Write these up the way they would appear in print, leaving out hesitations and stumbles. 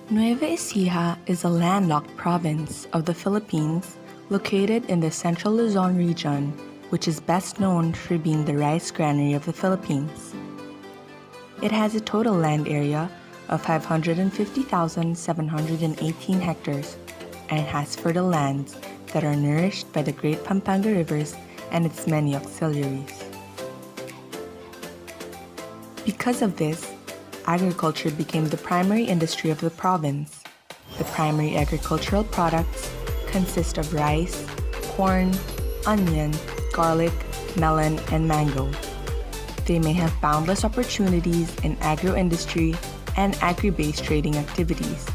Nueva Ecija is a landlocked province of the Philippines located in the Central Luzon region, which is best known for being the rice granary of the Philippines. It has a total land area of 550,718 hectares and has fertile lands that are nourished by the Great Pampanga rivers and its many auxiliaries. Because of this, agriculture became the primary industry of the province. The primary agricultural products consist of rice, corn, onion, garlic, melon, and mango. They may have boundless opportunities in agro-industry and agri-based trading activities,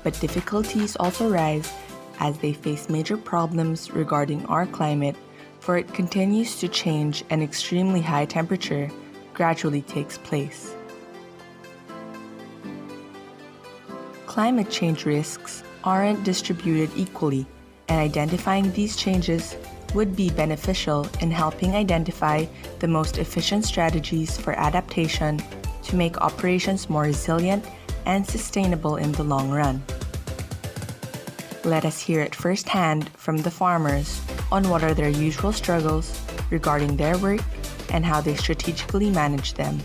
but difficulties also rise as they face major problems regarding our climate, for it continues to change and extremely high temperature gradually takes place. Climate change risks aren't distributed equally, and identifying these changes would be beneficial in helping identify the most efficient strategies for adaptation to make operations more resilient and sustainable in the long run. Let us hear it firsthand from the farmers on what are their usual struggles regarding their work and how they strategically manage them.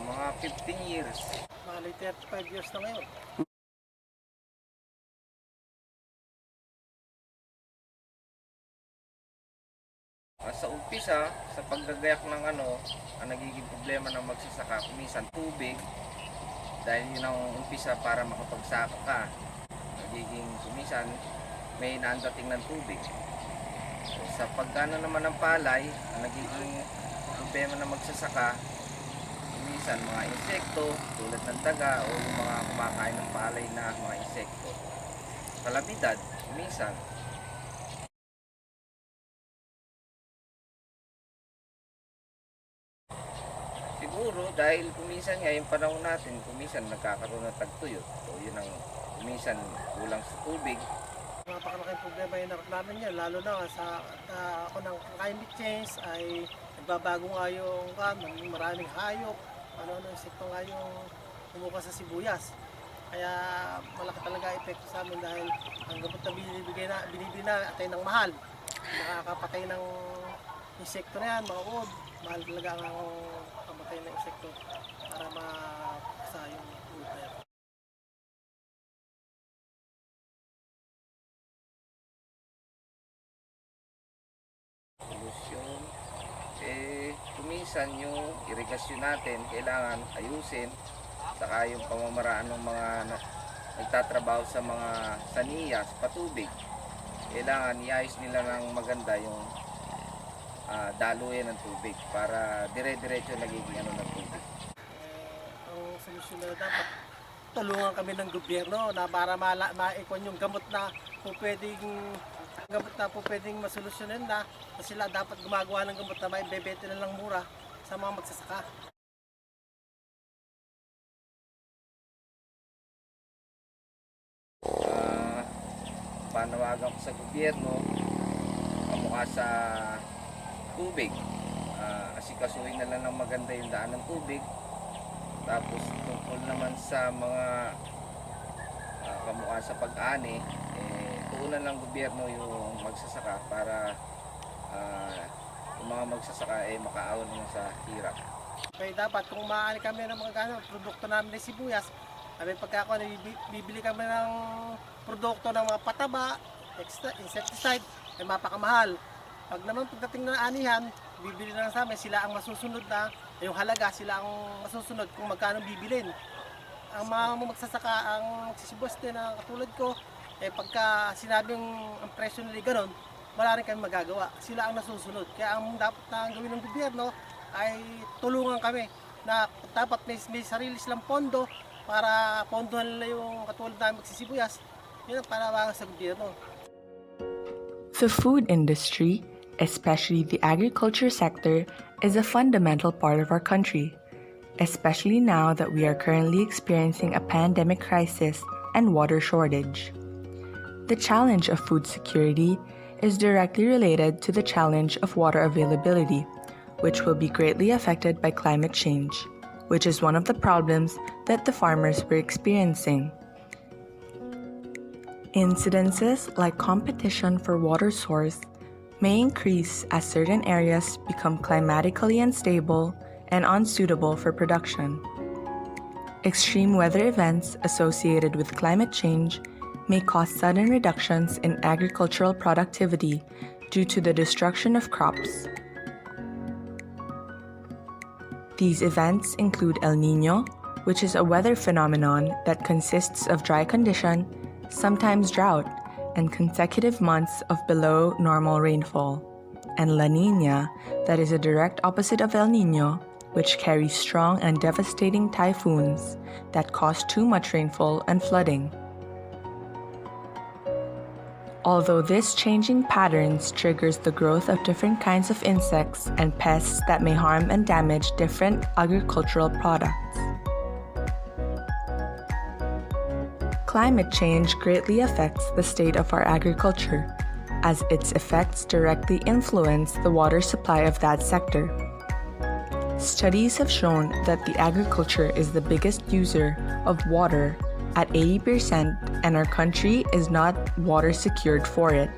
Mga 15 years. Bali 35 years na ngayon. Sa umpisa, sa paggagayak ng ang nagiging problema ng magsasaka, kuminsan tubig. Dahil yun ang umpisa para makapagsaka ka. Nagiging kuminsan, may naandating ng tubig. Sa paggana naman ng palay, ang nagiging problema ng magsasaka, minsan mga insekto tulad ng daga o yung mga kumakain ng palay na mga insekto. Kalamidad, minsan. Siguro dahil kuminsan nga yung panahon natin, kuminsan nagkakaroon ng tagtuyot. So yun ang kuminsan kulang sa tubig. Napakalaking problema yung harap namin yan, lalo na sa ako ng climate change ay nagbabago nga yung maraming hayop, ano insekto nga yung bumukas sa sibuyas. Kaya malaki talaga epekto sa amin dahil ang gamot na binibili na atay ng mahal. Nakakapatay ng insekto na yan, mga uod. Mahal talaga ang pamatay ng insekto para mapasa yung uod na yan. Solusyon, kuminsan yung irigasyon natin kailangan ayusin, saka yung pamamaraan ng mga nagtatrabaho sa mga saniya, sa patubig, kailangan iayos nila ng maganda yung daluyan ng tubig para dire-diretso nagiging ano ng tubig. Ang solusyon na dapat tulungan kami ng gobyerno na para maikon yung gamot na po pwedeng masolusyonan na sila dapat gumagawa ng gamot na may bebete na lang mura sa mga magsasaka. Panawagan ko sa gobyerno kamukha sa tubig. Asikasuhin na lang ng maganda yung daan ng tubig. Tapos tungkol naman sa mga kamukha sa pag-ani, tuunan ng gobyerno yung magsasaka para yung mga magsasaka makaahon naman sa hirap. Kaya dapat kung maaani kami ng mga produkto namin ng sibuyas, kami pagka bibili kami ng produkto ng mga pataba, insecticide, ay mapakamahal. Pag naman pagdating ng anihan, bibili na lang sa amin, sila ang masusunod na, yung halaga sila ang masusunod kung magkano bibilin. Ang mga magsasaka, ang magsisibuyas din na katulad ko, pagka sinabing ang presyo nila gano'n, wala rin kami magagawa. Sila ang nasusunod. Kaya ang dapat na gawin ng gobyerno ay tulungan kami na dapat may sarili silang pondo para pondohan nila yung katulad namin magsisibuyas. Yun ang panawagan sa gobyerno. The food industry, especially the agriculture sector, is a fundamental part of our country, especially now that we are currently experiencing a pandemic crisis and water shortage. The challenge of food security is directly related to the challenge of water availability, which will be greatly affected by climate change, which is one of the problems that the farmers were experiencing. Incidences like competition for water source may increase as certain areas become climatically unstable and unsuitable for production. Extreme weather events associated with climate change may cause sudden reductions in agricultural productivity due to the destruction of crops. These events include El Niño, which is a weather phenomenon that consists of dry condition, sometimes drought, and consecutive months of below normal rainfall, and La Niña, that is a direct opposite of El Niño, which carries strong and devastating typhoons that cause too much rainfall and flooding. Although this changing patterns triggers the growth of different kinds of insects and pests that may harm and damage different agricultural products. Climate change greatly affects the state of our agriculture, as its effects directly influence the water supply of that sector. Studies have shown that the agriculture is the biggest user of water at 80%, and our country is not water secured for it.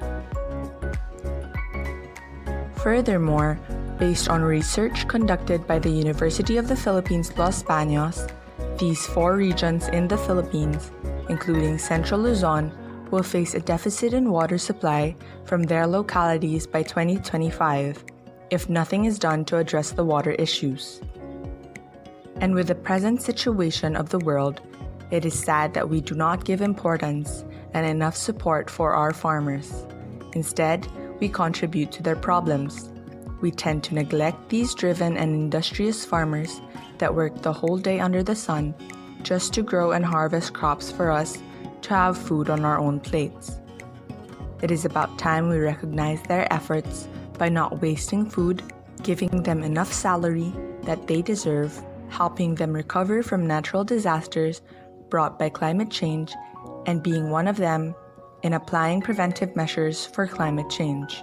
Furthermore, based on research conducted by the University of the Philippines, Los Baños, these 4 regions in the Philippines, including Central Luzon, will face a deficit in water supply from their localities by 2025 if nothing is done to address the water issues. And with the present situation of the world, it is sad that we do not give importance and enough support for our farmers. Instead, we contribute to their problems. We tend to neglect these driven and industrious farmers that work the whole day under the sun just to grow and harvest crops for us to have food on our own plates. It is about time we recognize their efforts by not wasting food, giving them enough salary that they deserve, helping them recover from natural disasters brought by climate change, and being one of them in applying preventive measures for climate change.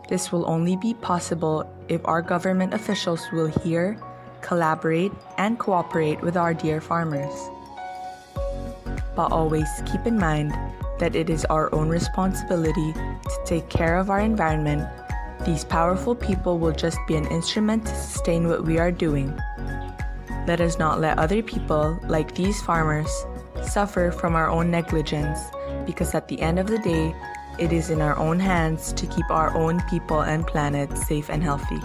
This will only be possible if our government officials will hear, collaborate, and cooperate with our dear farmers. But always keep in mind that it is our own responsibility to take care of our environment. These powerful people will just be an instrument to sustain what we are doing. Let us not let other people, like these farmers, suffer from our own negligence, because at the end of the day, it is in our own hands to keep our own people and planet safe and healthy.